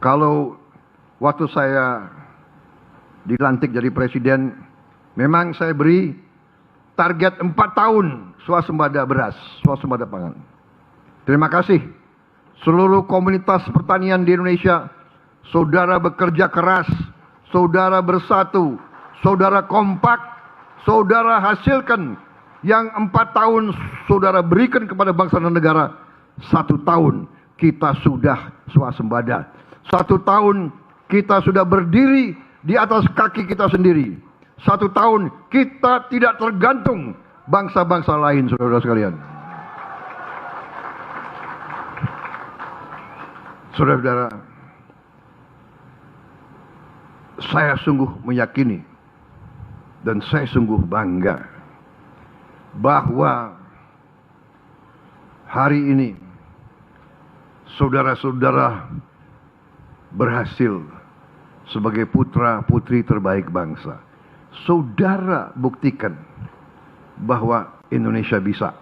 Kalau waktu saya dilantik jadi presiden, memang saya beri target 4 tahun swasembada beras, swasembada pangan. Terima kasih seluruh komunitas pertanian di Indonesia. Saudara bekerja keras, saudara bersatu, saudara kompak, saudara hasilkan yang 4 tahun saudara berikan kepada bangsa dan negara. 1 tahun kita sudah swasembada. 1 tahun kita sudah berdiri di atas kaki kita sendiri. 1 tahun kita tidak tergantung bangsa-bangsa lain, saudara-saudara sekalian. Saudara-saudara, saya sungguh meyakini dan saya sungguh bangga bahwa hari ini saudara-saudara berhasil sebagai putra-putri terbaik bangsa. Saudara buktikan bahwa Indonesia bisa.